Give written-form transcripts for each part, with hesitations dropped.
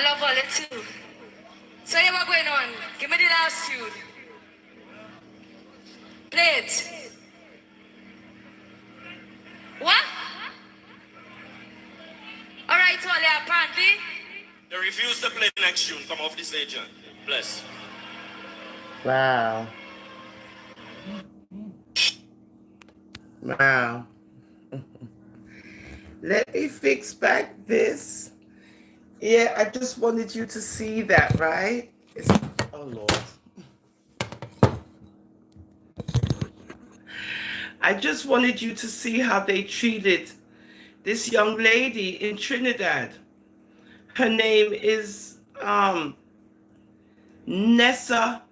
I love all it too. So yeah, what going on? Give me the last tune. Play it. What? Alright, Wally, apparently. They refuse to play the next tune. Come off the stage, John. Bless. Wow. Wow. Let me fix back this. Yeah, I just wanted you to see that, right? Oh, Lord. I just wanted you to see how they treated this young lady in Trinidad. Her name is Nessa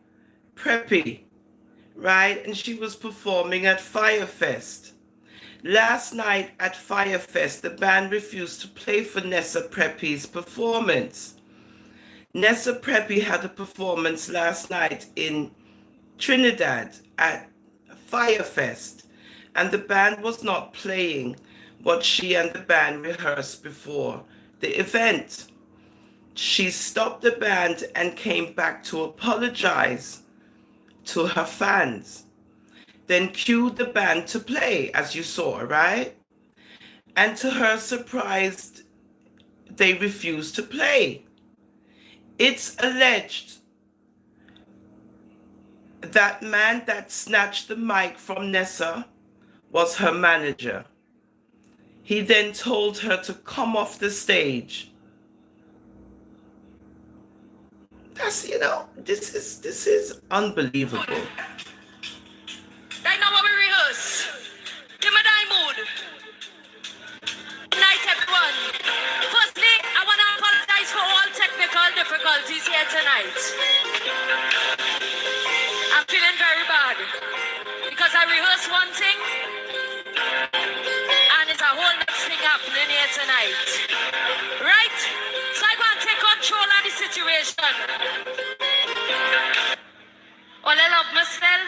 Preppy, right? And she was performing at Firefest. Last night at Firefest, the band refused to play for Nessa Preppy's performance. Nessa Preppy had a performance last night in Trinidad at Firefest, and the band was not playing what she and the band rehearsed before the event. She stopped the band and came back to apologize to her fans. Then cued the band to play, as you saw, right? And to her surprise, they refused to play. It's alleged that man that snatched the mic from Nessa was her manager. He then told her to come off the stage. That's, this is unbelievable. Right now, what we rehearse. Give me that mood. Good night, everyone. Firstly, I want to apologize for all technical difficulties here tonight. I'm feeling very bad because I rehearsed one thing and it's a whole next thing happening here tonight. Right? So I want to take control of the situation. All I love myself.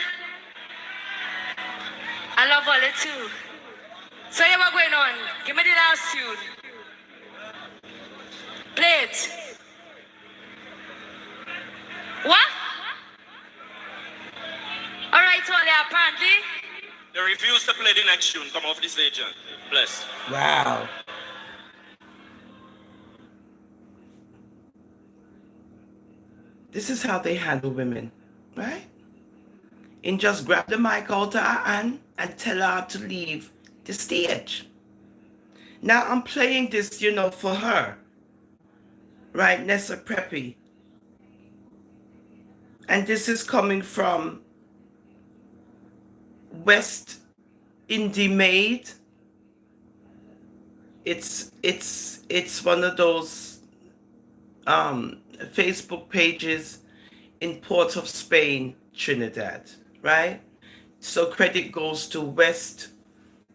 I love all it too. So yeah, what's going on? Give me the last tune. Play it. What? Alright, Wally, apparently. They refuse to play the next tune. Come off the stage, John. Bless. Wow. This is how they handle women, right? And just grab the mic out of her hand and tell her to leave the stage. Now I'm playing this, for her, right? Nessa Preppy. And this is coming from West Indie Made. It's one of those Facebook pages in Port of Spain, Trinidad, right? So credit goes to West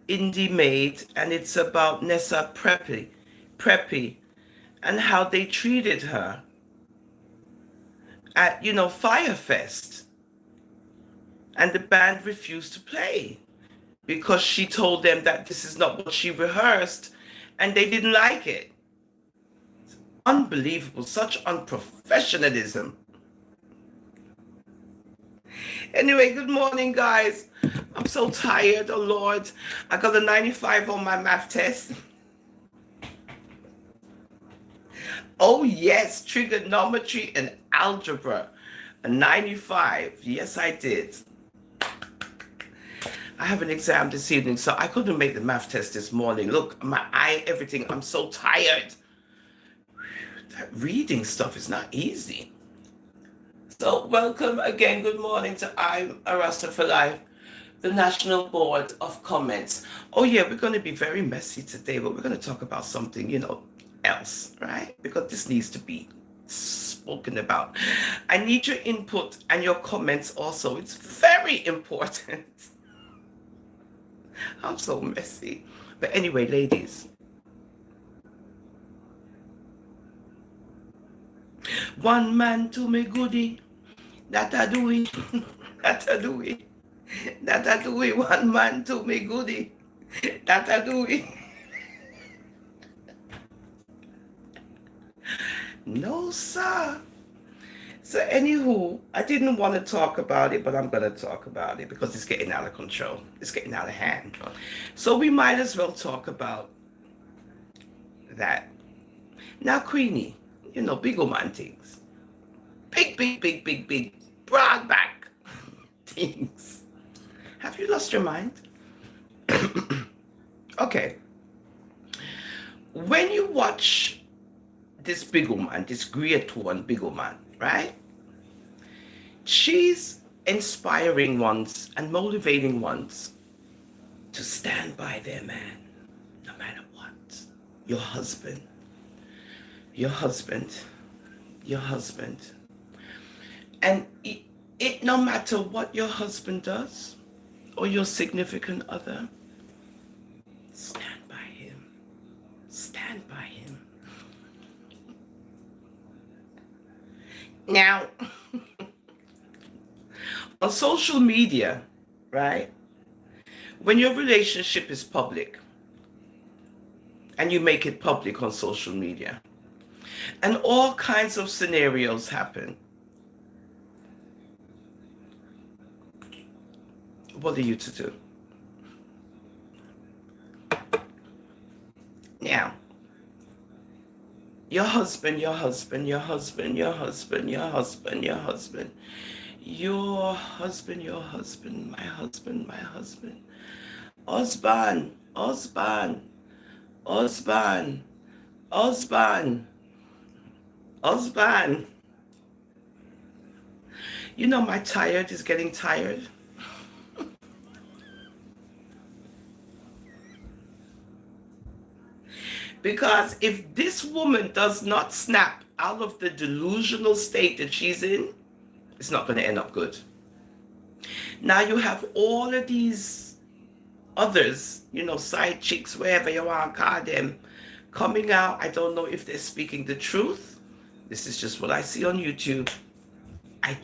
Indie Made, and it's about Nessa Preppy, and how they treated her at, Firefest. And the band refused to play because she told them that this is not what she rehearsed, and they didn't like it. It's unbelievable, such unprofessionalism. Anyway, good morning, guys. I'm so tired, oh Lord. I got a 95 on my math test. Oh yes, trigonometry and algebra. A 95. Yes, I did. I have an exam this evening, so I couldn't make the math test this morning. Look, my eye, everything. I'm so tired. That reading stuff is not easy. So welcome again. Good morning to I'm a Rasta for Life, the National Board of Comments. Oh yeah, we're going to be very messy today, but we're going to talk about something, else, right? Because this needs to be spoken about. I need your input and your comments also. It's very important. I'm so messy. But anyway, ladies. One man to me goodie. That I do it. That I do it. That I do it. One man to me goodie. That I do it. No, sir. So, anywho, I didn't want to talk about it, but I'm going to talk about it because it's getting out of control. It's getting out of hand. So, we might as well talk about that. Now, Queenie, you know, big Ooman things. Big, broad back things. Have you lost your mind? Okay. When you watch this big Ooman, this great one, big Ooman, right? She's inspiring ones and motivating ones to stand by their man, no matter what. Your husband, your husband, your husband. And it no matter what your husband does or your significant other, stand by him. Stand by him. Now, on social media, right? When your relationship is public and you make it public on social media, and all kinds of scenarios happen, what are you to do? Now, your husband, your husband, your husband, your husband, your husband, your husband, your husband, your husband, my husband, my husband, husband, husband, husband, husband, husband. You know my tired is getting tired. Because if this woman does not snap out of the delusional state that she's in, it's not going to end up good. Now you have all of these others, you know, side chicks, wherever you want to call them, coming out. I don't know if they're speaking the truth. This is just what I see on YouTube. I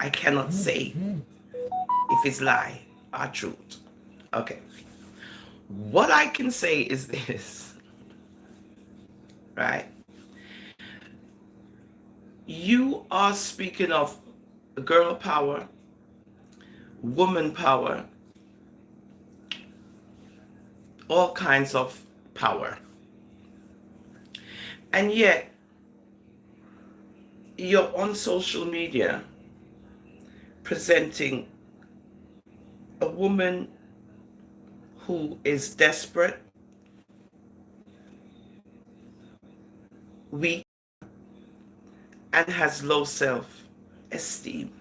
cannot say if it's lie or truth. Okay. What I can say is this, right? You are speaking of girl power, woman power, all kinds of power. And yet, you're on social media presenting a woman who is desperate, weak, and has low self-esteem.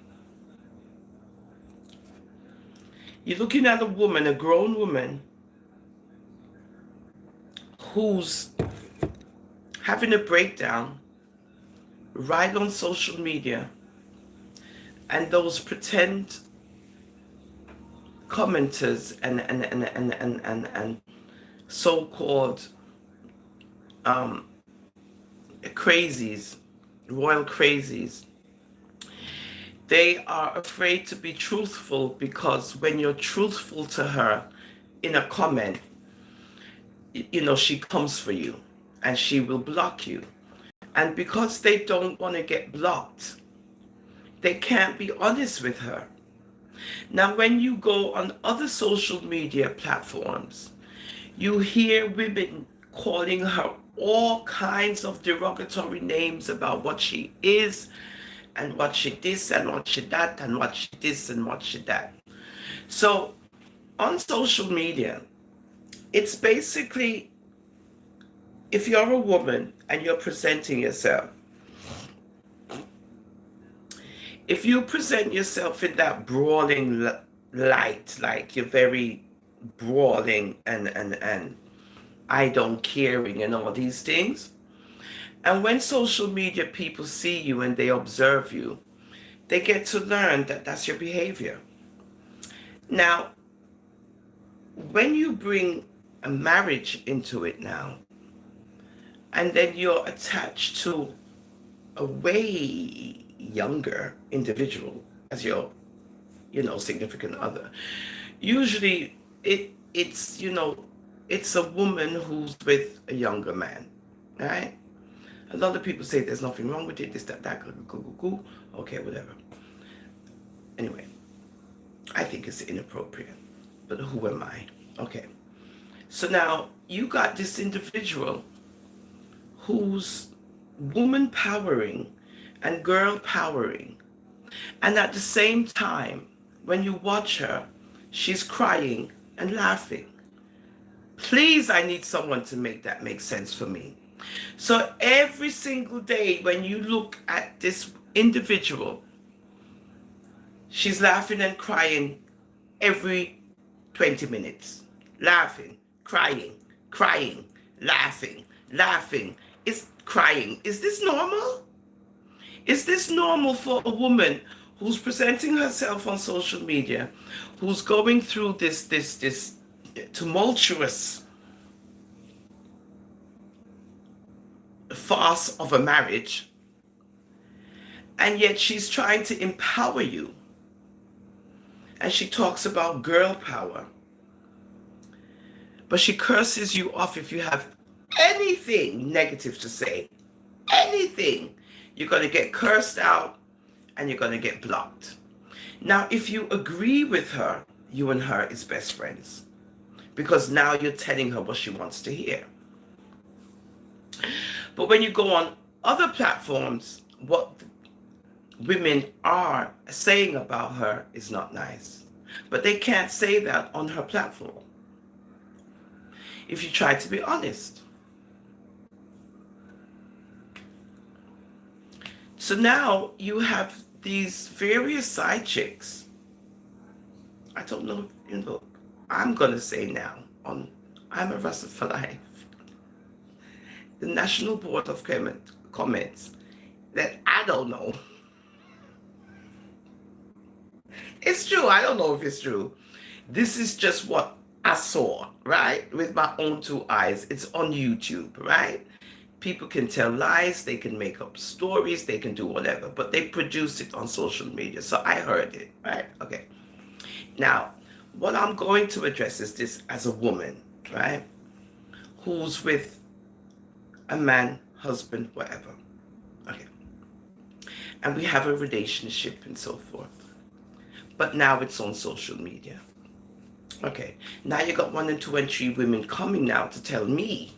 You're looking at a woman, a grown woman, who's having a breakdown right on social media, and those pretend commenters and so-called crazies, royal crazies, they are afraid to be truthful, because when you're truthful to her in a comment, you know, she comes for you and she will block you. And because they don't want to get blocked, they can't be honest with her. Now, when you go on other social media platforms, you hear women calling her all kinds of derogatory names about what she is, and what she this, and what she that, and what she this, and what she that. So, on social media, it's basically, if you're a woman and you're presenting yourself, if you present yourself in that brawling light, like you're very brawling and I don't caring and all these things, and when social media people see you and they observe you, they get to learn that that's your behavior. Now, when you bring a marriage into it now, and then you're attached to a way younger individual as your, you know, significant other, usually it's, you know, it's a woman who's with a younger man, right? A lot of people say there's nothing wrong with it, this, that, go. Okay, whatever. Anyway, I think it's inappropriate, but who am I? Okay. So now you got this individual who's woman powering and girl powering. And at the same time, when you watch her, she's crying and laughing. Please, I need someone to make that make sense for me. So every single day when you look at this individual, she's laughing and crying every 20 minutes. Laughing, crying, laughing. It's crying. Is this normal? Is this normal for a woman who's presenting herself on social media, who's going through this tumultuous farce of a marriage, and yet she's trying to empower you, and she talks about girl power, but she curses you off if you have anything negative to say, anything, you're going to get cursed out and you're going to get blocked. Now, if you agree with her, you and her is best friends, because now you're telling her what she wants to hear. But when you go on other platforms, what women are saying about her is not nice. But they can't say that on her platform if you try to be honest. So now you have these various side chicks. I don't know, I'm going to say now, I'm a Rasta for Life, the National Board of Comments, that I don't know. It's true. I don't know if it's true. This is just what I saw, right? With my own two eyes. It's on YouTube, right? People can tell lies. They can make up stories. They can do whatever. But they produce it on social media. So I heard it, right? Okay. Now, what I'm going to address is this as a woman, right? Who's with a man, husband, whatever. Okay. And we have a relationship and so forth. But now it's on social media. Okay. Now you got 1 and 2 and 3 women coming now to tell me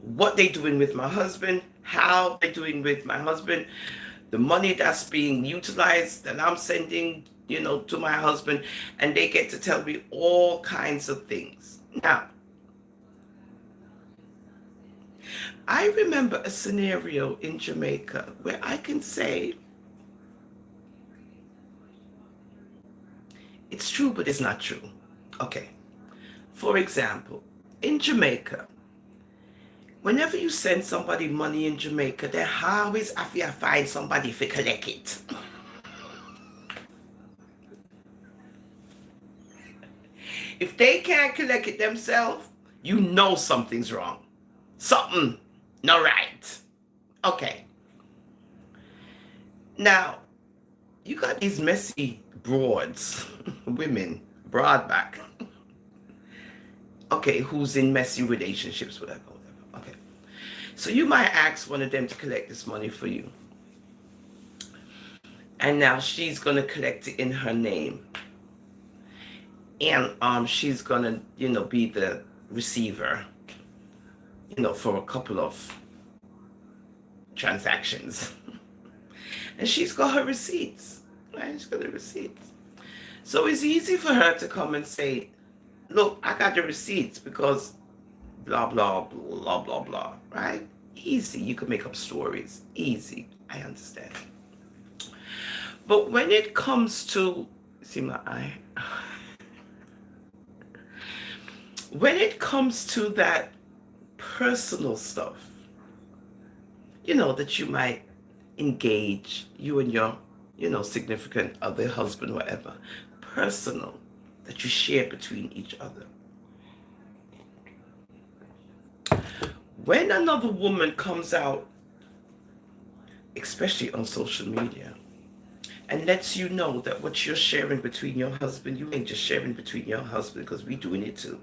what they doing with my husband, how they doing with my husband, the money that's being utilized that I'm sending, to my husband, and they get to tell me all kinds of things. Now, I remember a scenario in Jamaica where I can say it's true, but it's not true. Okay. For example, in Jamaica, whenever you send somebody money in Jamaica, they always have to find somebody to collect it. If they can't collect it themselves, you know something's wrong. Something not right. Okay. Now, you got these messy broads, women, broadback. Okay, who's in messy relationships, whatever. Okay. So you might ask one of them to collect this money for you. And now she's going to collect it in her name. And she's going to, be the receiver, for a couple of transactions. And she's got her receipts, right? She's got the receipts. So it's easy for her to come and say, look, I got the receipts because blah, blah, blah, blah, blah, right? Easy. You can make up stories. Easy. I understand. But when it comes to, see my eye? When it comes to that personal stuff, that you might engage, you and your, significant other, husband, whatever, personal, that you share between each other. When another woman comes out, especially on social media, and lets you know that what you're sharing between your husband, you ain't just sharing between your husband, because we doing it too.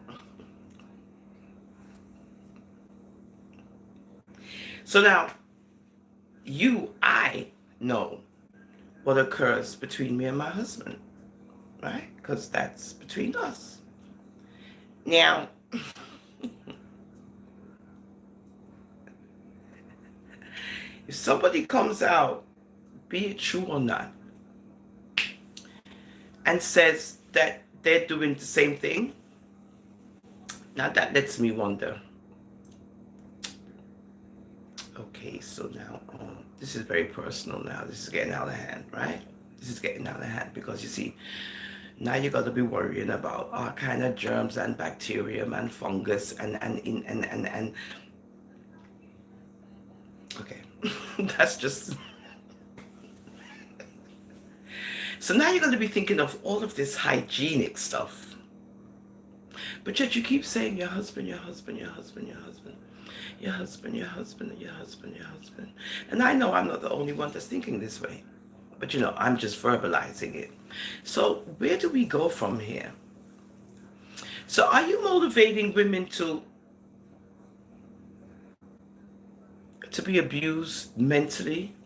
So now, I know what occurs between me and my husband, right? Because that's between us. Now, if somebody comes out, be it true or not, and says that they're doing the same thing, now that lets me wonder. Okay, so now this is very personal now. This is getting out of hand, right? This is getting out of hand because you see, now you got to be worrying about all kind of germs and bacterium and fungus and okay, that's just. So now you're going to be thinking of all of this hygienic stuff, but yet you keep saying your husband, your husband, your husband, your husband, your husband, your husband, your husband, your husband. And I know I'm not the only one that's thinking this way, but I'm just verbalizing it. So where do we go from here? So are you motivating women to be abused mentally?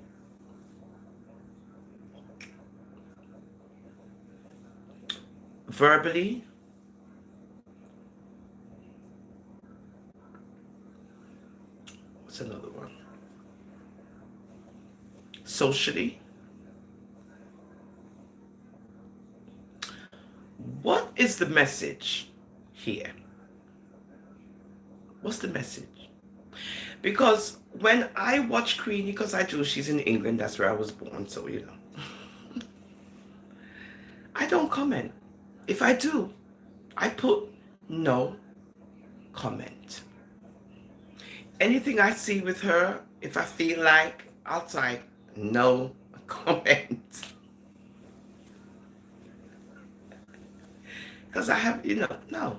Verbally? What's another one? Socially? What is the message here? What's the message? Because when I watch Queenie, because I do, she's in England, that's where I was born, so I don't comment. If I do, I put no comment. Anything I see with her, if I feel like, I'll type no comment. Because I have, no.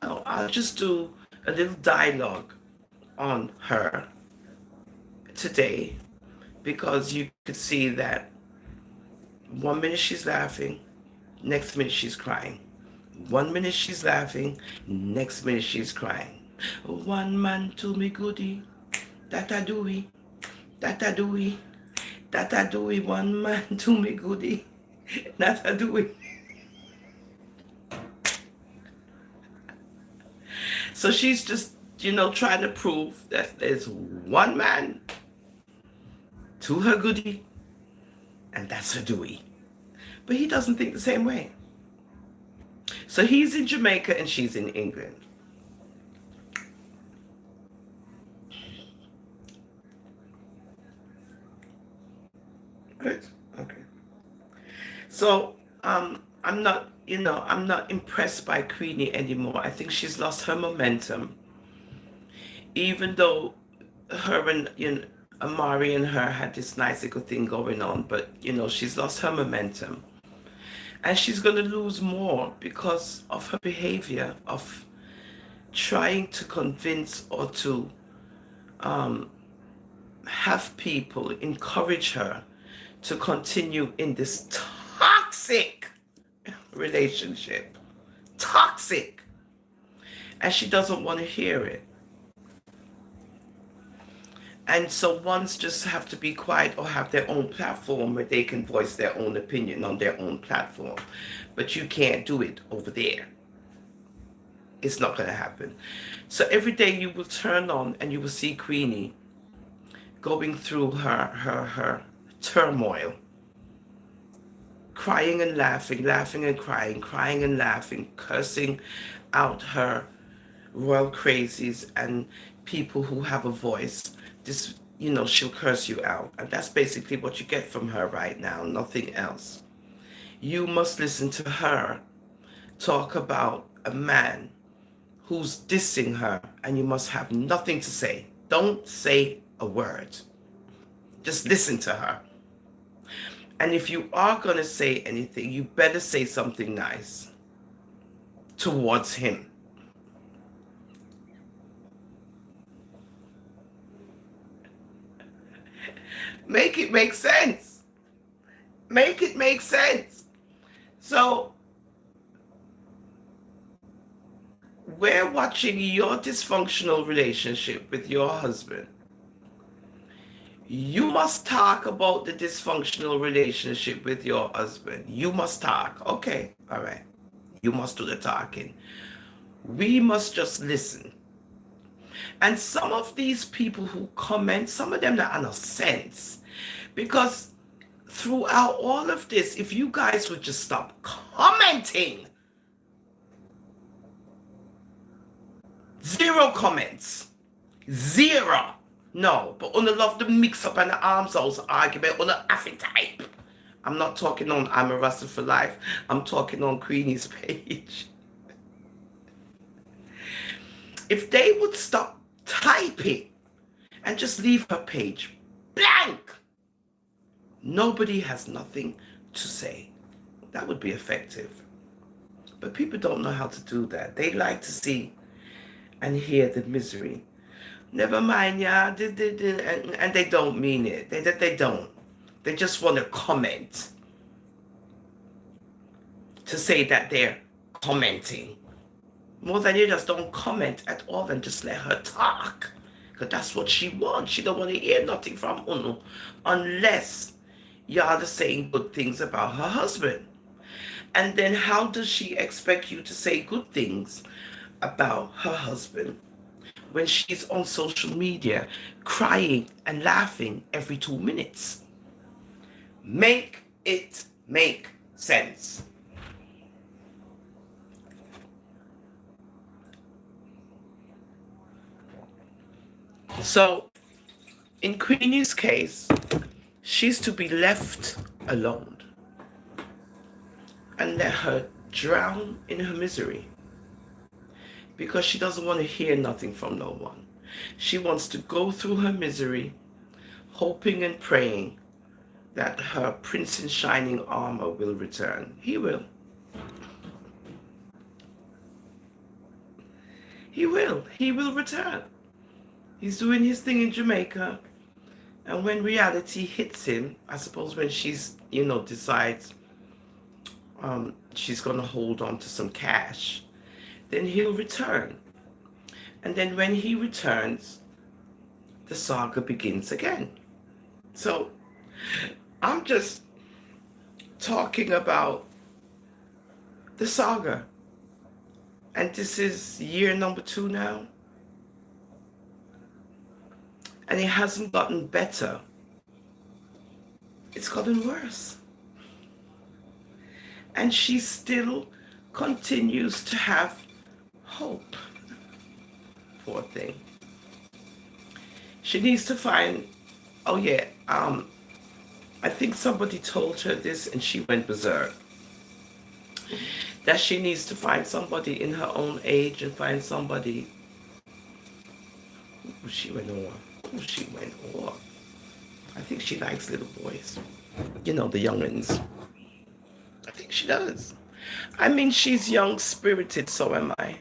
I'll just do a little dialogue on her today because you could see that 1 minute she's laughing, next minute she's crying. 1 minute she's laughing, next minute she's crying. One man to me goodie, that I doey, that I doey, that I doey. One man to me goodie, that I doey. So she's just, trying to prove that there's one man to her goodie, and that's her doey. But he doesn't think the same way. So he's in Jamaica and she's in England. Good. Okay. So I'm not impressed by Queenie anymore. I think she's lost her momentum. Even though her and Amari and her had this nice little thing going on, but she's lost her momentum. And she's going to lose more because of her behavior of trying to convince or to have people encourage her to continue in this toxic relationship. Toxic. And she doesn't want to hear it. And so ones just have to be quiet or have their own platform where they can voice their own opinion on their own platform. But you can't do it over there. It's not going to happen. So every day you will turn on and you will see Queenie going through her turmoil. Crying and laughing, laughing and crying, crying and laughing, cursing out her royal crazies and people who have a voice. This, she'll curse you out. And that's basically what you get from her right now, nothing else. You must listen to her talk about a man who's dissing her, and you must have nothing to say. Don't say a word. Just listen to her. And if you are going to say anything, you better say something nice towards him. Make it make sense. Make it make sense. So we're watching your dysfunctional relationship with your husband. You must talk about the dysfunctional relationship with your husband. You must talk. Okay, all right. You must do the talking. We must just listen. And some of these people who comment, some of them that are no sense. Because throughout all of this, if you guys would just stop commenting, 0 comments. 0. No, but on the love the mix up and the arms house argument on the affy type. I'm not talking on I'm a Rasta for life. I'm talking on Queenie's page. If they would stop typing and just leave her page blank, nobody has nothing to say. That would be effective. But people don't know how to do that. They like to see and hear the misery. Never mind, yeah, and they don't mean it. They don't. They just want to comment to say that they're commenting. More than you just don't comment at all and just let her talk. Because that's what she wants. She don't want to hear nothing from Uno unless y'all are saying good things about her husband. And then how does she expect you to say good things about her husband when she's on social media crying and laughing every 2 minutes? Make it make sense. So, in Queenie's case, she's to be left alone and let her drown in her misery because she doesn't want to hear nothing from no one. She wants to go through her misery, hoping and praying that her prince in shining armor will return. He will. He will. He will return. He's doing his thing in Jamaica. And when reality hits him, I suppose when she's, decides she's going to hold on to some cash, then he'll return. And then when he returns, the saga begins again. So I'm just talking about the saga. And this is year number 2 now. And it hasn't gotten better. It's gotten worse. And she still continues to have hope. Poor thing. She needs to find, I think somebody told her this and she went berserk. That she needs to find somebody in her own age and find somebody. Ooh, she went off. I think she likes little boys. The young'uns. I think she does. I mean, she's young-spirited, so am I.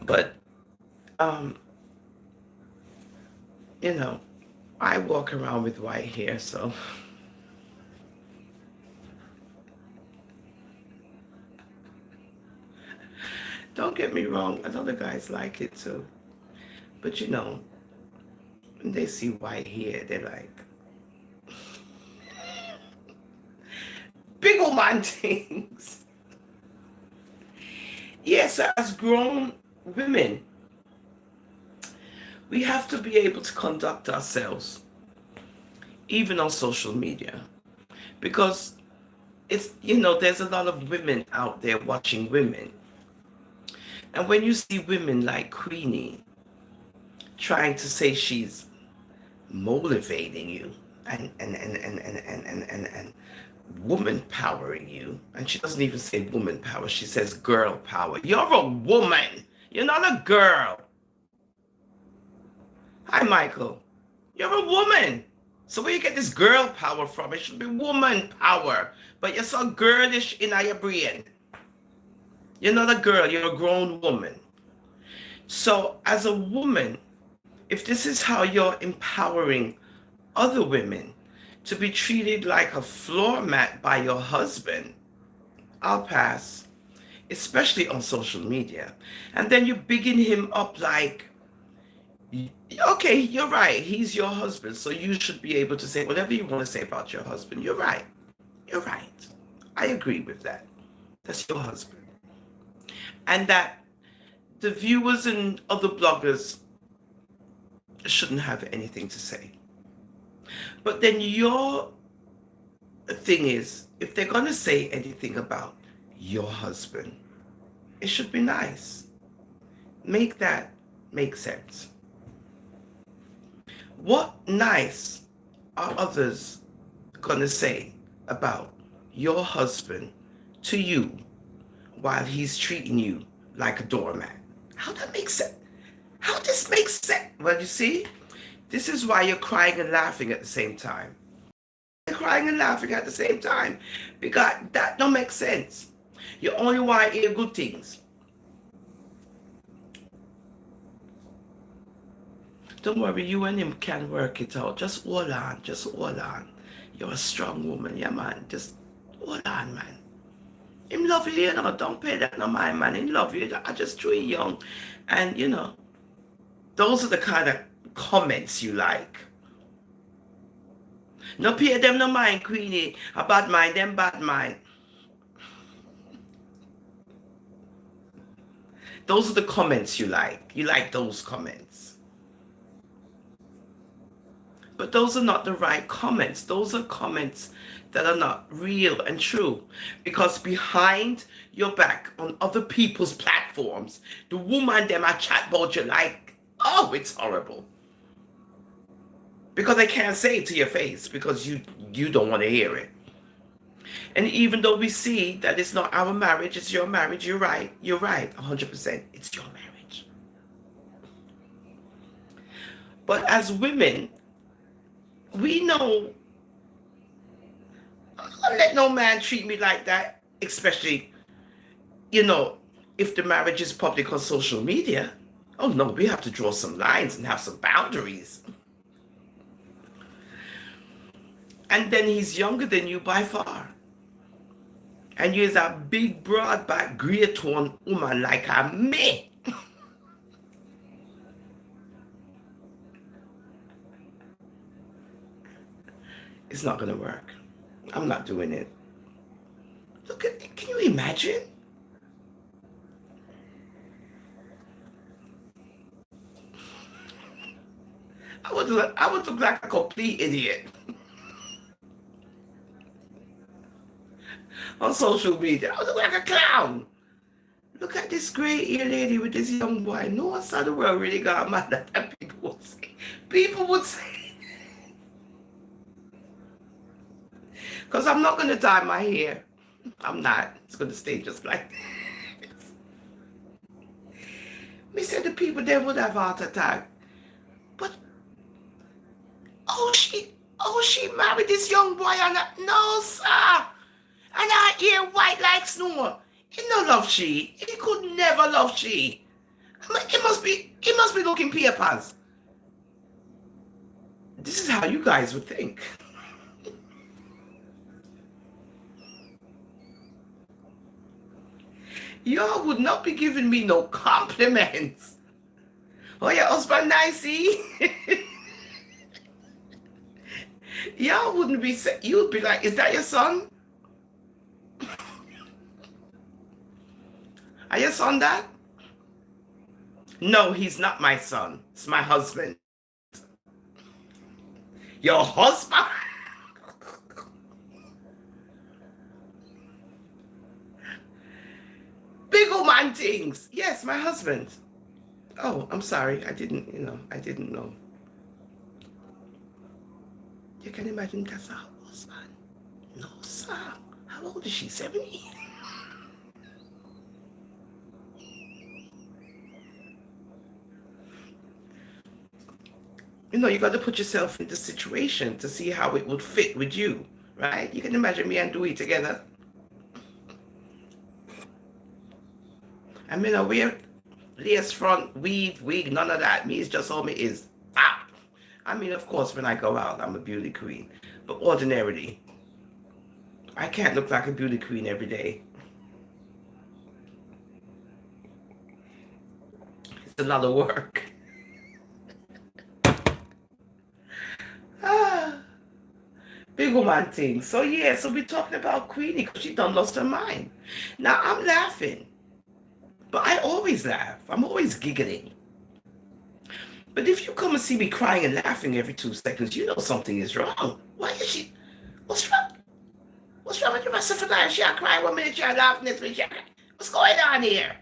But, I walk around with white hair, so. Don't get me wrong, other guys like it too. But when they see white hair, they're like, big Ooman Tings. Yes, as grown women, we have to be able to conduct ourselves, even on social media. Because it's, there's a lot of women out there watching women. And when you see women like Queenie trying to say she's motivating you and woman powering you, and she doesn't even say woman power, she says girl power. You're a woman. You're not a girl. Hi, Michael. You're a woman. So where you get this girl power from? It should be woman power. But you're so girlish in your brain. You're not a girl, you're a grown woman. So as a woman, if this is how you're empowering other women to be treated like a floor mat by your husband, I'll pass. especially on social media. And then you're bigging him up like, okay, you're right. He's your husband. So you should be able to say whatever you want to say about your husband. You're right. You're right. I agree with that. That's your husband. And that the viewers and other bloggers shouldn't have anything to say. But then your thing is, if they're going to say anything about your husband, it should be nice. Make that make sense. What nice are others going to say about your husband to you while he's treating you like a doormat? How that makes sense? How this makes sense? Well, you see, this is why you're crying and laughing at the same time. You're crying and laughing at the same time because that don't make sense. You only want to hear good things. Don't worry, you and him can work it out. Just hold on, just hold on. You're a strong woman, yeah, man. Just hold on, man. Him love you, you know. Don't pay that no mind, man. Him love you. I just too young. And, you know, those are the kind of comments you like. No pay them no mind, Queenie. A bad mind, them bad mind. Those are the comments you like. You like those comments. But those are not the right comments. Those are comments that are not real and true. Because behind your back on other people's platforms, the woman them I chat about you like, oh, it's horrible. Because they can't say it to your face because you don't want to hear it. And even though we see that it's not our marriage, it's your marriage, you're right, 100%, it's your marriage. But as women, we know, I'm not gonna let no man treat me like that, especially, you know, if the marriage is public on social media. Oh no, we have to draw some lines and have some boundaries. And then he's younger than you by far. And you're a big, broad back, great tone woman like a me. It's not going to work. I'm not doing it. Look at, can you imagine? I would look like a complete idiot on social media. I would look like a clown. Look at this great ear lady with this young boy. No one saw the world really got mad at that. People would say. People would say. Because I'm not going to dye my hair. I'm not. It's going to stay just like this. Me said the people there would have heart attack. But, she married this young boy and no, sir. And I hear white like snow. He no love she. He could never love she. It must be looking papers. This is how you guys would think. Y'all would not be giving me no compliments. Oh, your husband nicey. Y'all wouldn't be saying, you'd be like, is that your son? Are your son that? No, he's not my son. It's my husband. Your husband? Big Ooman Tings. Yes, my husband. Oh, I'm sorry. I didn't know. You can imagine that's her husband. No, sir. How old is she? 70? You got to put yourself in the situation to see how it would fit with you, right? You can imagine me and Dewey together. I mean, I wear lace front, weave, wig, none of that. Me is just how me is. I mean, of course, when I go out, I'm a beauty queen. But ordinarily, I can't look like a beauty queen every day. a lot of work. Big woman thing. So yeah, so we're talking about Queenie because she done lost her mind. Now I'm laughing, but I always laugh. I'm always giggling. But if you come and see me crying and laughing every 2 seconds, you know something is wrong. Why is she? What's wrong? What's wrong with you, myself? She cry 1 minute, she laughing this minute, she cry. What's going on here?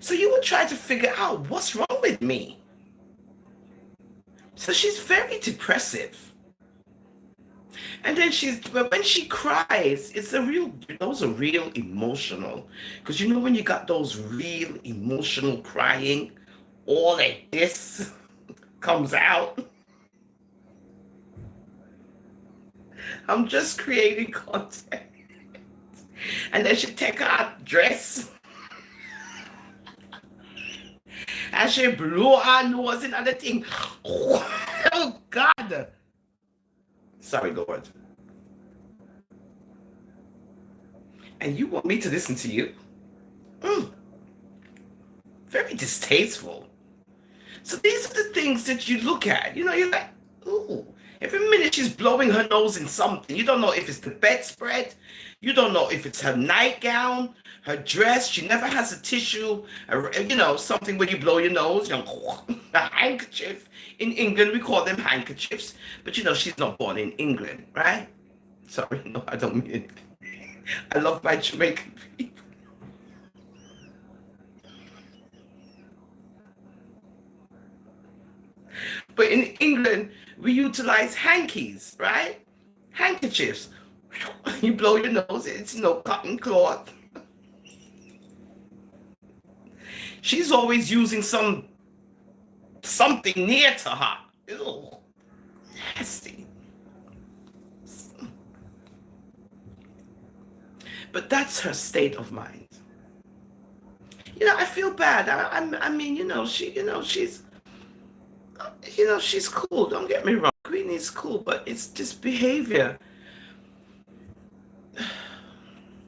So you would try to figure out what's wrong with me. So she's very depressive. And then when she cries, those are real emotional. Because you know when you got those real emotional crying, all of this comes out. I'm just creating content. And then she take her dress. And she blow her nose and other thing. Oh God. Sorry, Lord. And you want me to listen to you? Very distasteful. So these are the things that you look at. You know, you're like, ooh. Every minute she's blowing her nose in something. You don't know if it's the bedspread. You don't know if it's her nightgown, her dress. She never has a tissue, something when you blow your nose, a handkerchief. In England, we call them handkerchiefs. But she's not born in England, right? Sorry, no, I don't mean it. I love my Jamaican people. But in England, we utilize hankies, right? Handkerchiefs. You blow your nose, it's cotton cloth. She's always using something near to her. Ew, nasty. But that's her state of mind. I feel bad. I mean, she's cool. Don't get me wrong. Queenie's cool, but it's just behavior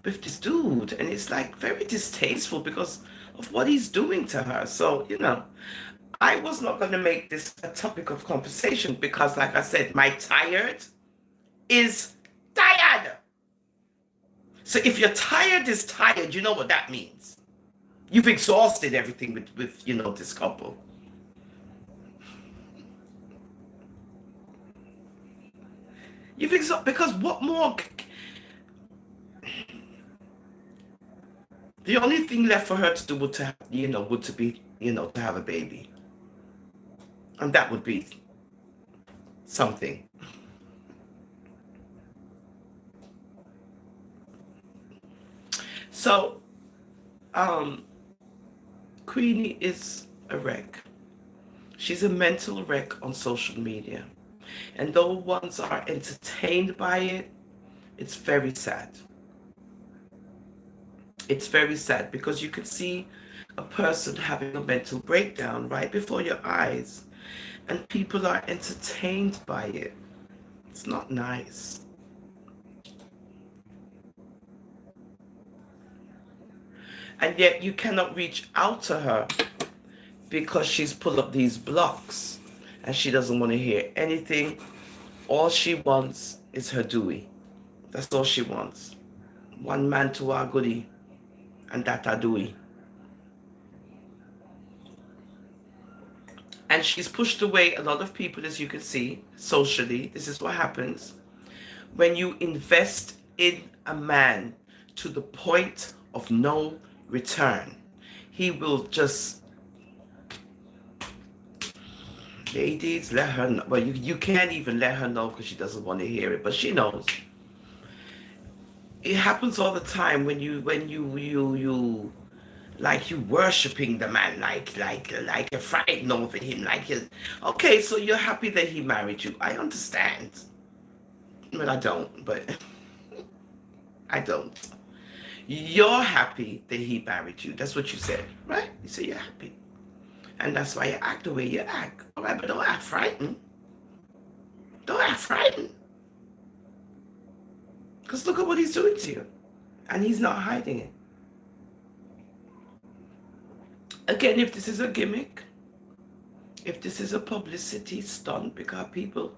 with this dude, and it's like very distasteful because of what he's doing to her. So, I was not going to make this a topic of conversation because, like I said, my tired is tired. So if you're tired is tired, you know what that means. You've exhausted everything with this couple. You've exhausted, because what more? The only thing left for her to do would to have a baby. And that would be something. So, Queenie is a wreck. She's a mental wreck on social media. And though ones are entertained by it, it's very sad. It's very sad because you can see a person having a mental breakdown right before your eyes, and people are entertained by it. It's not nice. And yet you cannot reach out to her because she's put up these blocks and she doesn't want to hear anything. All she wants is her Dewey. That's all she wants. One man to our goodie, and that a Dewey. And she's pushed away a lot of people, as you can see, socially. This is what happens when you invest in a man to the point of no return. He will just... Ladies, let her know. Well, you can't even let her know because she doesn't want to hear it, but she knows. It happens all the time when you like you worshiping the man, like you're frightened over him, okay, so you're happy that he married you. I understand. Well, I don't, but I don't. You're happy that he married you. That's what you said, right? You say you're happy. And that's why you act the way you act. All right, but don't act frightened. Don't act frightened. Because look at what he's doing to you. And he's not hiding it. Again, if this is a gimmick, if this is a publicity stunt, because people,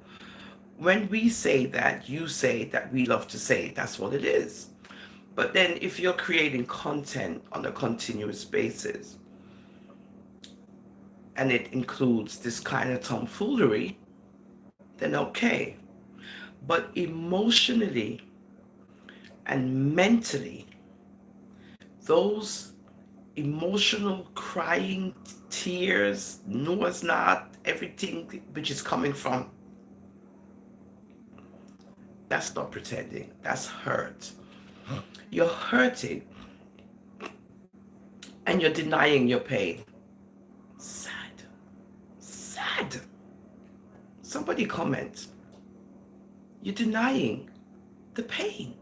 when we say that, you say that, we love to say, that's what it is. But then if you're creating content on a continuous basis, and it includes this kind of tomfoolery, then okay. But emotionally and mentally, those emotional crying, tears, Noah's not, everything which is coming from, that's not pretending, that's hurt. You're hurting and you're denying your pain. Sad. Sad. Somebody comment, you're denying the pain.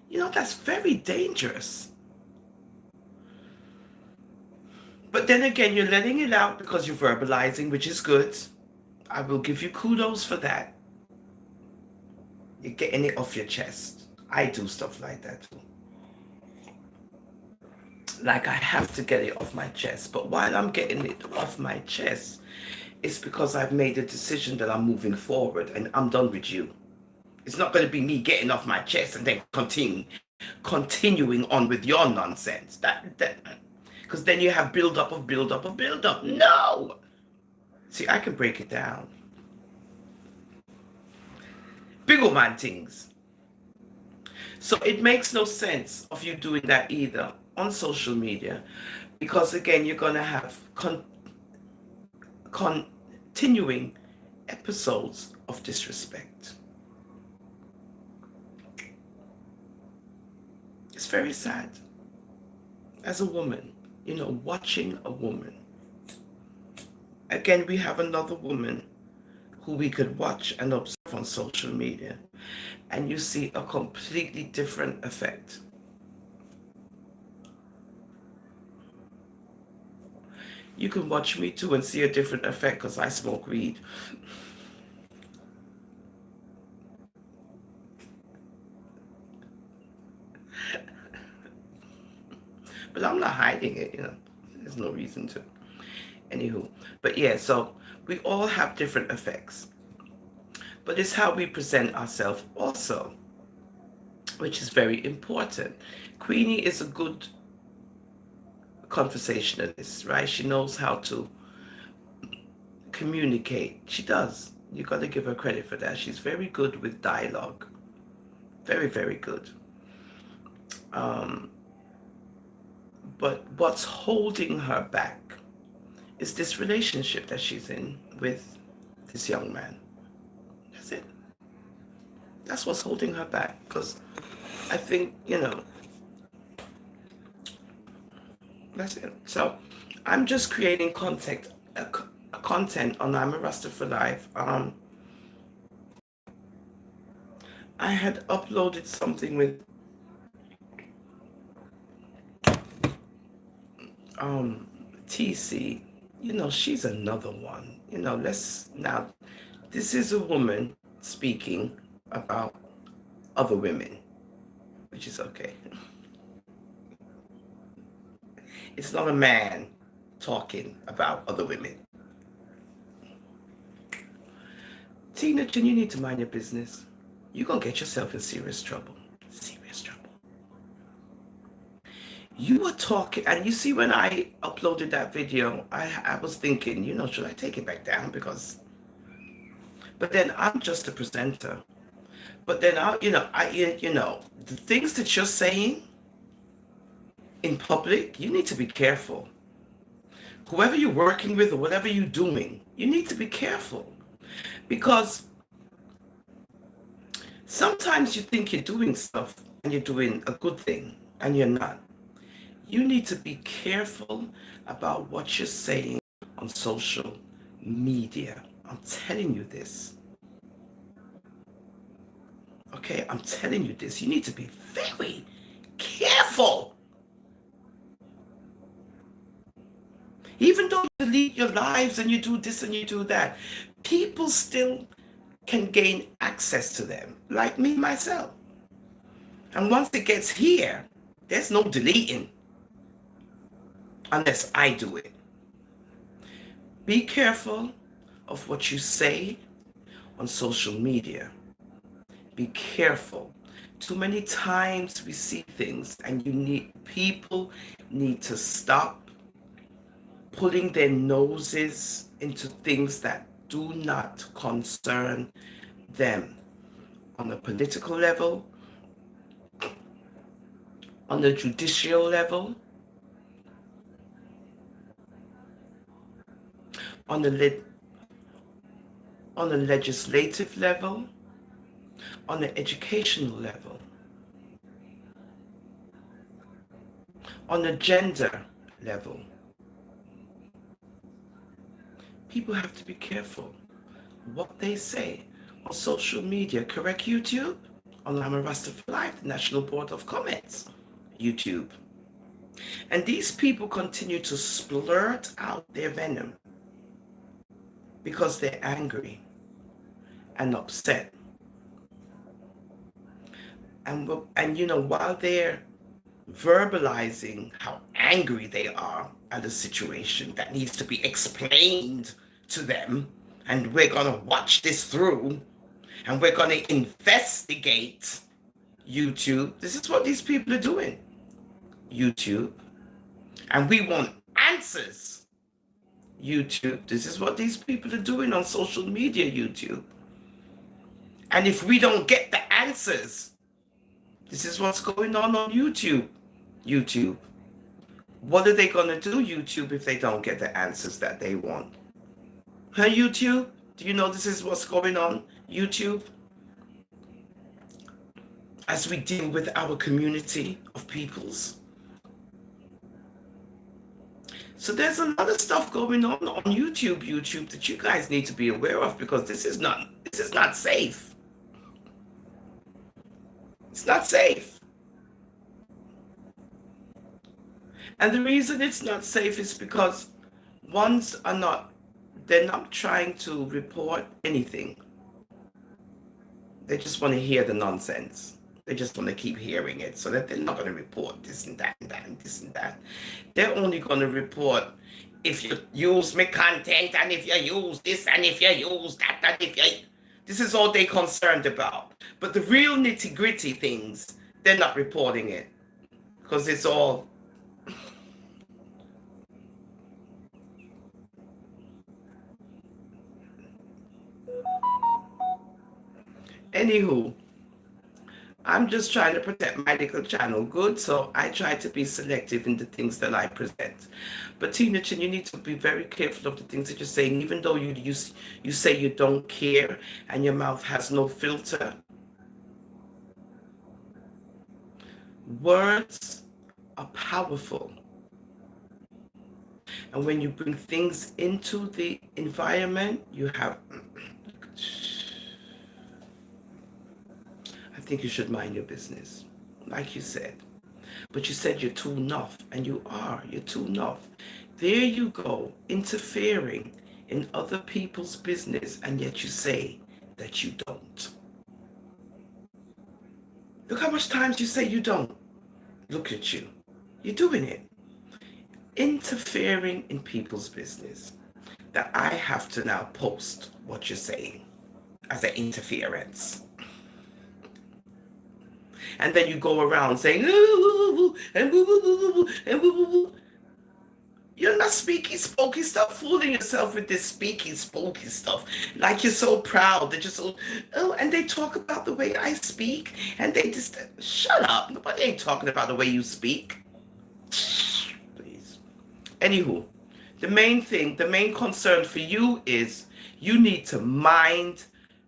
You know, that's very dangerous. But then again, you're letting it out because you're verbalizing, which is good. I will give you kudos for that. You're getting it off your chest. I do stuff like that too. Like, I have to get it off my chest. But while I'm getting it off my chest, it's because I've made a decision that I'm moving forward and I'm done with you. It's not going to be me getting off my chest and then continuing on with your nonsense. Because then you have build up of build up of build up. No! See, I can break it down. Big Ooman Tings. So it makes no sense of you doing that either on social media, because again, you're going to have continuing episodes of disrespect. It's very sad. As a woman, you know, watching a woman. Again, we have another woman who we could watch and observe on social media, and you see a completely different effect. You can watch me too and see a different effect because I smoke weed. But I'm not hiding it, you know. There's no reason to. Anywho. But yeah, so we all have different effects. But it's how we present ourselves also, which is very important. Queenie is a good conversationalist, right? She knows how to communicate. She does. You got to give her credit for that. She's very good with dialogue. Very, very good. But what's holding her back is this relationship that she's in with this young man. That's it. That's what's holding her back. Because I think, you know, that's it. So I'm just creating content on I'm a Rasta for Life. I had uploaded something with TC. You know, she's another one. You know, now, this is a woman speaking about other women, which is okay. It's not a man talking about other women. Tina, you need to mind your business. You're going to get yourself in serious trouble. Serious trouble. You were talking, and you see, when I uploaded that video, I was thinking, you know, should I take it back down? But then I'm just a presenter. But then you know, the things that you're saying in public, you need to be careful. Whoever you're working with or whatever you're doing, you need to be careful. Because sometimes you think you're doing stuff and you're doing a good thing and you're not. You need to be careful about what you're saying on social media. I'm telling you this. Okay, I'm telling you this. You need to be very careful. Even though you delete your lives and you do this and you do that, people still can gain access to them, like me, myself. And once it gets here, there's no deleting. Unless I do it. Be careful of what you say on social media. Be careful. Too many times we see things, and people need to stop putting their noses into things that do not concern them on a political level, on the judicial level, on the legislative level, on the educational level, on the gender level. People have to be careful what they say on social media. Correct, YouTube? On I'm a Rasta for Life, the National Board of Comments, YouTube. And these people continue to splurt out their venom because they're angry and upset. And while they're verbalizing how angry they are at a situation that needs to be explained to them, and we're going to watch this through, and we're going to investigate YouTube. This is what these people are doing, YouTube. And we want answers, YouTube. This is what these people are doing on social media, YouTube. And if we don't get the answers, this is what's going on YouTube. YouTube. What are they going to do, YouTube, if they don't get the answers that they want? Huh, YouTube? Do you know this is what's going on, YouTube? As we deal with our community of peoples. So there's a lot of stuff going on YouTube that you guys need to be aware of, because this is not safe. It's not safe. And the reason it's not safe is because they're not trying to report anything. They just want to hear the nonsense. They just want to keep hearing it, so that they're not going to report this and that and that and this and that. They're only going to report if you use my content, and if you use this, and if you use that, and if you... This is all they're concerned about. But the real nitty-gritty things, they're not reporting it, because it's all... Anywho, I'm just trying to protect my little channel good, so I try to be selective in the things that I present. But Tina Chin, you need to be very careful of the things that you're saying, even though you say you don't care and your mouth has no filter. Words are powerful. And when you bring things into the environment, you have... I think you should mind your business, like you said. But you said you're too enough, and you're too enough. There you go, interfering in other people's business, and yet you say that you don't. Look how much times you say you don't. Look at you. You're doing it. Interfering in people's business. That I have to now post what you're saying as an interference. And then you go around saying, ooh, and woo, woo, woo, woo, and woo, woo, woo. You're not speaky, spooky stuff, fooling yourself with this speaky, spooky stuff. Like you're so proud that you're so, and they talk about the way I speak, and they just, shut up. Nobody ain't talking about the way you speak. Please. Anywho, the main concern for you is you need to mind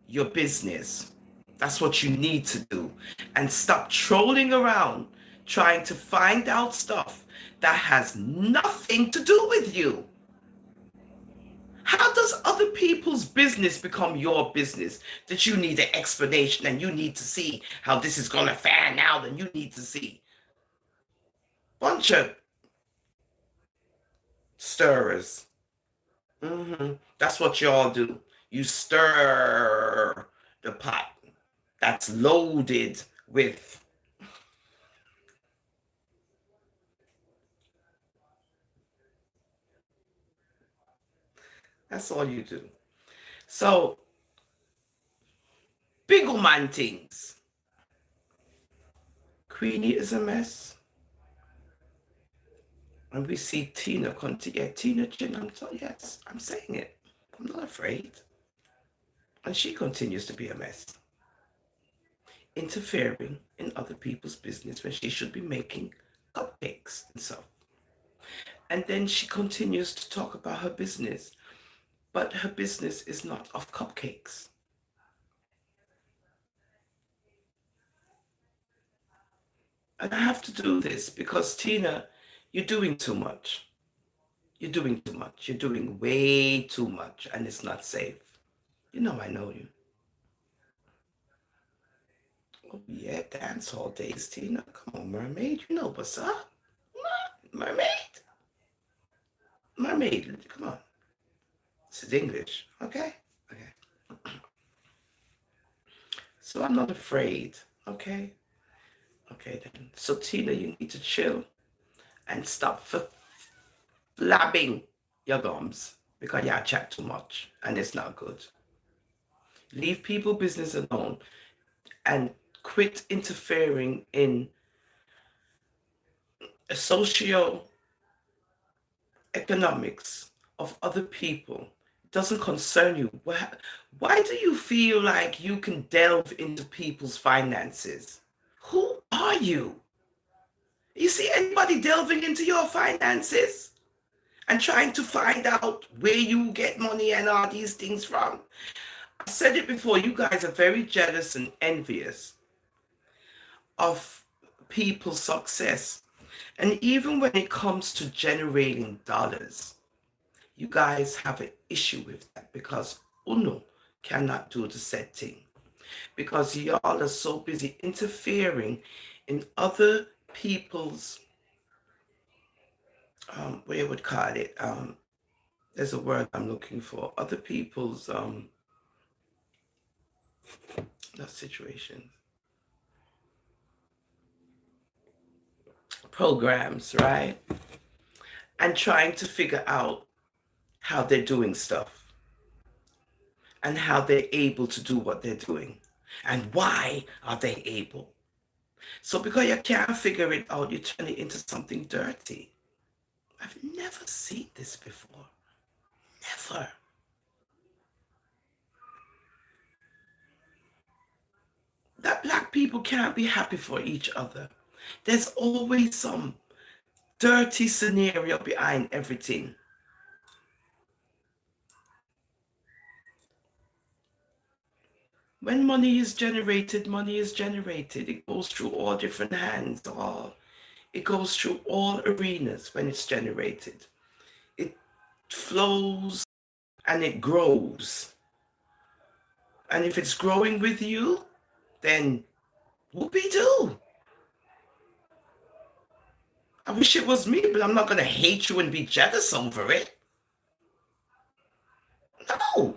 your business. That's what you need to do. And stop trolling around trying to find out stuff that has nothing to do with you. How does other people's business become your business? That you need an explanation, and you need to see how this is going to fan out, and you need to see. Bunch of stirrers. That's what y'all do. You stir the pot that's loaded with That's all you do. So, big Ooman Tings. Queenie is a mess. And we see Tina continue. Yeah, Tina Chin, yes, I'm saying it. I'm not afraid. And she continues to be a mess. Interfering in other people's business when she should be making cupcakes and stuff. And then she continues to talk about her business. But her business is not of cupcakes. And I have to do this because Tina, you're doing too much. You're doing too much. You're doing way too much, and it's not safe. You know I know you. Oh yeah, dance hall days, Tina. Come on, mermaid. You know what's up. Come on, mermaid. Mermaid, come on. This is English, okay? Okay. So I'm not afraid, okay? Okay then. So Tina, you need to chill and stop flabbing your gums because you chat too much and it's not good. Leave people business alone and quit interfering in a socio-economics of other people. It doesn't concern you. Why do you feel like you can delve into people's finances? Who are you? You see anybody delving into your finances and trying to find out where you get money and all these things from? I said it before, you guys are very jealous and envious of people's success. And even when it comes to generating dollars, you guys have an issue with that because Uno cannot do the said thing. Because y'all are so busy interfering in other people's, what you would call it, there's a word I'm looking for, other people's, not situations, programs, right? And trying to figure out how they're doing stuff and how they're able to do what they're doing and why are they able. So because you can't figure it out, you turn it into something dirty. I've never seen this before. Never. That black people can't be happy for each other. There's always some dirty scenario behind everything. When money is generated, money is generated. It goes through all different hands. It goes through all arenas when it's generated. It flows and it grows. And if it's growing with you, then whoopee-doo. I wish it was me, but I'm not going to hate you and be jealous over it. No.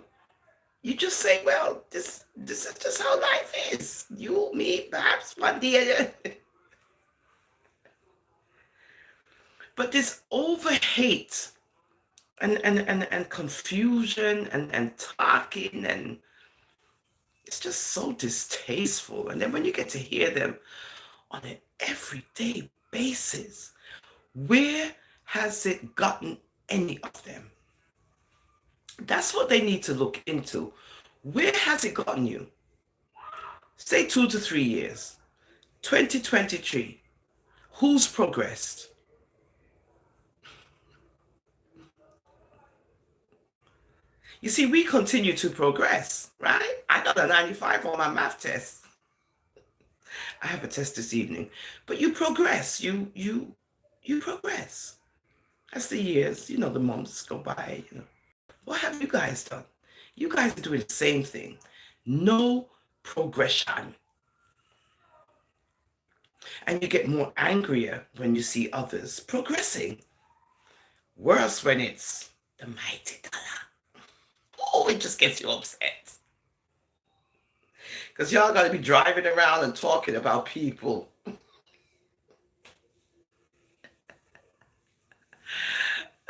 You just say, well, this is just how life is. You, me, perhaps one day. But this over hate and confusion and talking, and it's just so distasteful. And then when you get to hear them on an everyday basis, where has it gotten any of them? That's what they need to look into. Where has it gotten you? Say 2 to 3 years. 2023. Who's progressed? You see, we continue to progress, right? I got a 95 on my math test. I have a test this evening. But you progress. You progress. As the years, the months go by, What have you guys done? You guys are doing the same thing. No progression. And you get more angrier when you see others progressing. Worse when it's the mighty dollar. Oh, it just gets you upset. Because y'all got to be driving around and talking about people.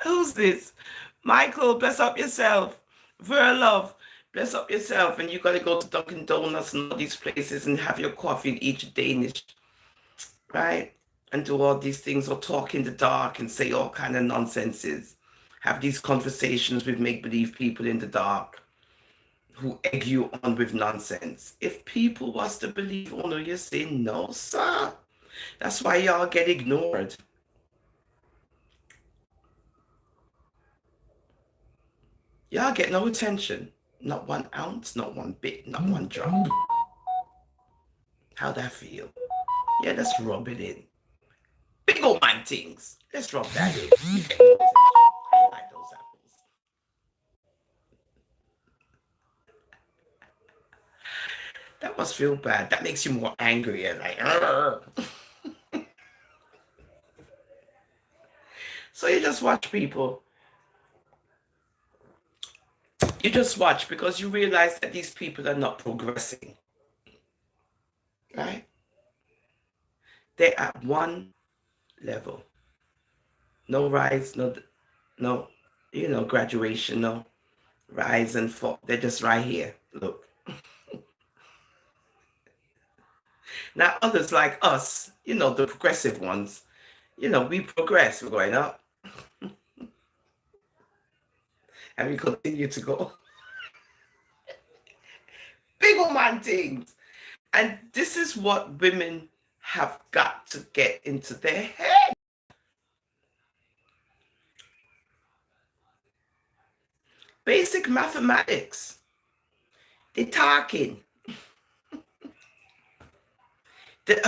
Who's this? Michael, bless up yourself. Vera Love, bless up yourself. And you got to go to Dunkin' Donuts and all these places and have your coffee and eat your Danish, right? And do all these things or talk in the dark and say all kind of nonsenses. Have these conversations with make-believe people in the dark who egg you on with nonsense. If people was to believe, oh no, you say no, sir. That's why y'all get ignored. Y'all get no attention. Not 1 ounce, not 1 bit, not 1 drop. How that feel? Yeah, let's rub it in. Big old man things. Let's rub that in. You get no attention. I like those apples. That must feel bad. That makes you more angry and like, So you just watch people. You just watch because you realize that these people are not progressing. Right? They're at one level. No rise, no, graduation, no rise and fall. They're just right here. Look. Now others like us, the progressive ones, we progress. We're going up and we continue to go. Big old man things. And this is what women have got to get into their head. Basic mathematics. They're talking. They're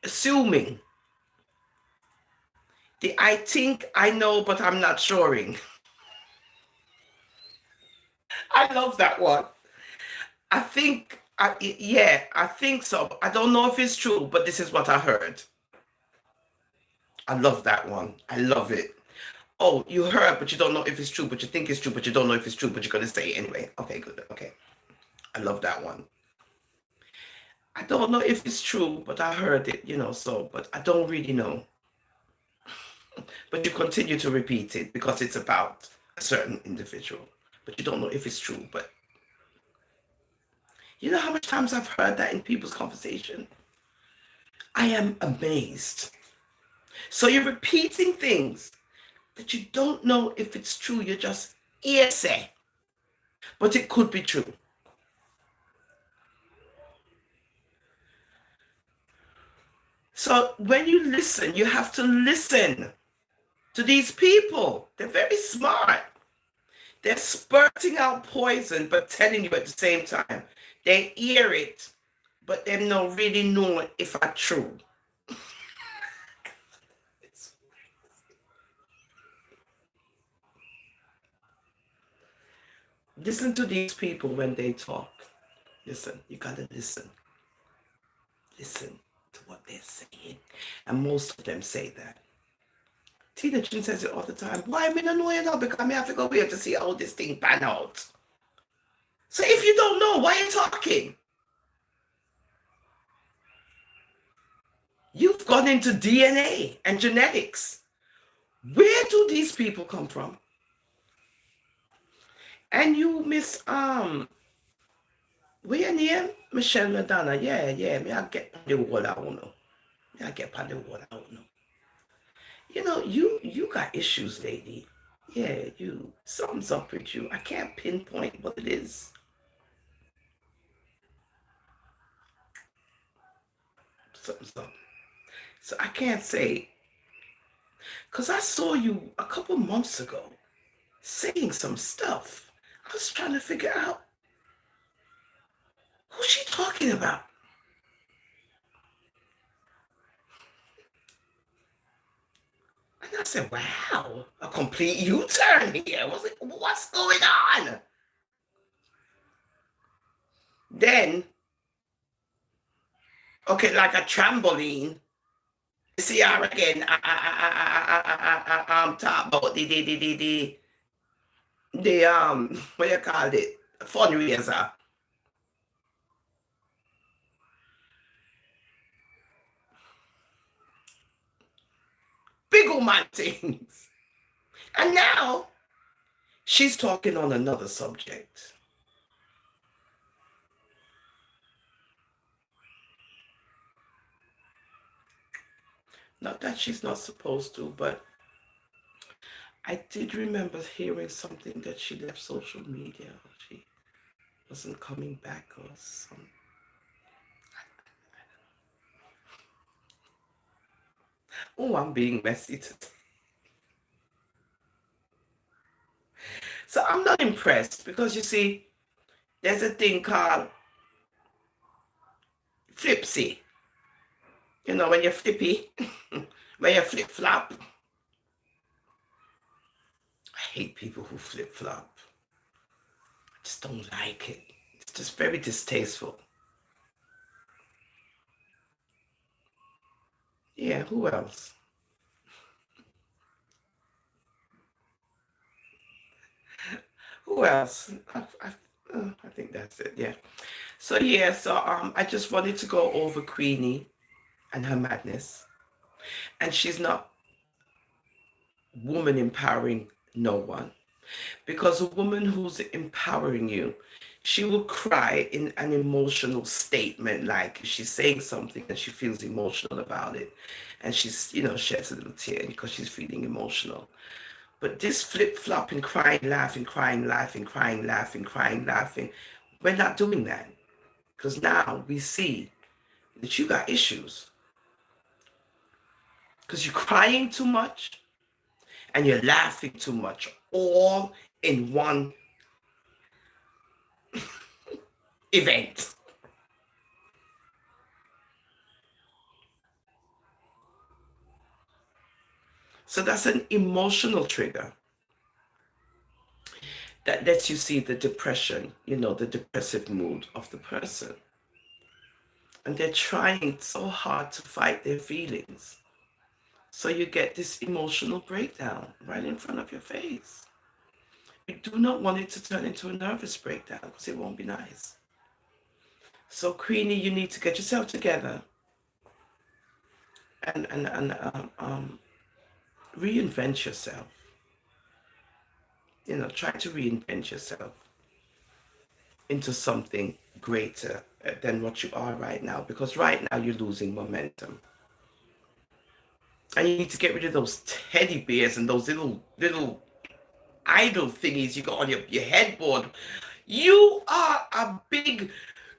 assuming. I think I know, but I'm not suring. I love that one. I think, I think so. I don't know if it's true, but this is what I heard. I love that one. I love it. Oh, you heard, but you don't know if it's true, but you think it's true, but you don't know if it's true, but you're going to say it anyway. Okay, good. Okay. I love that one. I don't know if it's true, but I heard it, but I don't really know. But you continue to repeat it because it's about a certain individual, but you don't know if it's true. But you know how much times I've heard that in people's conversation? I am amazed. So you're repeating things that you don't know if it's true. You're just hearsay, but it could be true. So when you listen, you have to listen to these people. They're very smart. They're spurting out poison, but telling you at the same time. They hear it, but they don't really know if it's true. Listen to these people when they talk. Listen, you gotta listen. Listen to what they're saying. And most of them say that. Tina Chin says it all the time. Why me not know you now? Because I have to go here to see how this thing pan out. So if you don't know, why are you talking? You've gone into DNA and genetics. Where do these people come from? And you, Miss, where your name? Michelle Madonna. Yeah, me I get the whole I don't know. Me I get the whole I don't know. You got issues, lady. Yeah, something's up with you. I can't pinpoint what it is. Something's up. So I can't say, because I saw you a couple months ago saying some stuff. I was trying to figure out who's she talking about. And I said, wow, a complete U-turn here. I was like, what's going on? Then, okay, like a trampoline. See her again. Talk about the what you call it, fundraiser. Big old man things. And now She's talking on another subject. Not that she's not supposed to, but I did remember hearing something that she left social media. She wasn't coming back or something. Oh, I'm being messy today. So I'm not impressed because you see, there's a thing called flipsy. You know, when you're flippy, when you flip flop. I hate people who flip flop. I just don't like it. It's just very distasteful. Yeah, who else? Who else? I think that's it. Yeah. So yeah. So I just wanted to go over Queenie and her madness, and she's not woman empowering no one, because a woman who's empowering you, she will cry in an emotional statement, like she's saying something and she feels emotional about it, and she's, sheds a little tear because she's feeling emotional. But this flip flopping, crying, laughing, crying, laughing, crying, laughing, crying, laughing, we're not doing that, because now we see that you got issues because you're crying too much and you're laughing too much, all in one event. So that's an emotional trigger that lets you see the depression, the depressive mood of the person. And they're trying so hard to fight their feelings. So you get this emotional breakdown right in front of your face. You do not want it to turn into a nervous breakdown because it won't be nice. So Queenie, you need to get yourself together and reinvent yourself. Try to reinvent yourself into something greater than what you are right now, because right now you're losing momentum. And you need to get rid of those teddy bears and those little idol thingies you got on your headboard. You are a big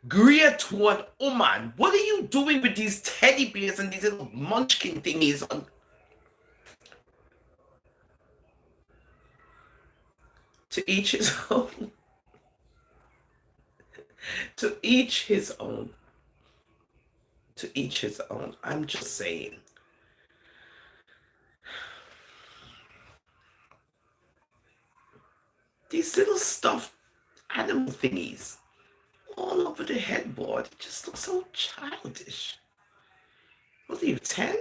great one, Ooman. What are you doing with these teddy bears and these little munchkin thingies on? To each his own. To each his own. To each his own. I'm just saying. These little stuffed animal thingies all over the headboard. It just looks so childish. What are you, 10?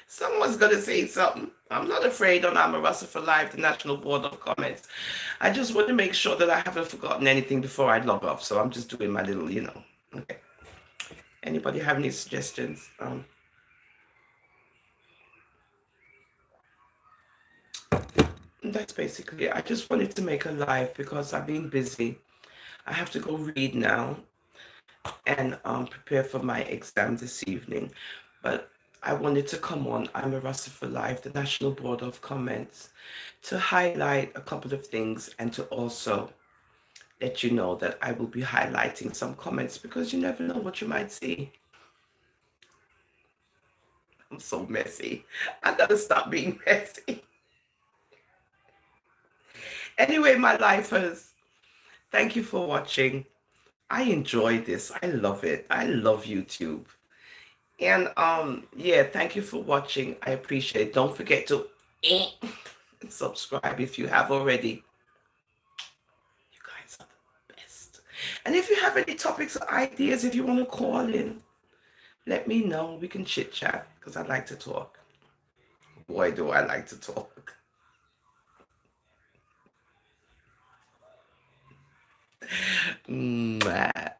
Someone's going to say something. I'm not afraid on I'm a Russell for Life, the National Board of Comments. I just want to make sure that I haven't forgotten anything before I log off. So I'm just doing my little. Okay. Anybody have any suggestions? That's basically it. I just wanted to make a live because I've been busy. I have to go read now and prepare for my exam this evening. But I wanted to come on I'm a Russell for Life, the National Board of Comments, to highlight a couple of things and to also let you know that I will be highlighting some comments because you never know what you might see. I'm so messy. I gotta stop being messy. Anyway, my lifers, thank you for watching. I enjoy this. I love it. I love YouTube. And yeah, thank you for watching. I appreciate it. Don't forget to subscribe if you have already. You guys are the best. And if you have any topics or ideas, if you want to call in, let me know. We can chit chat because I like to talk. Boy, do I like to talk. Mwah.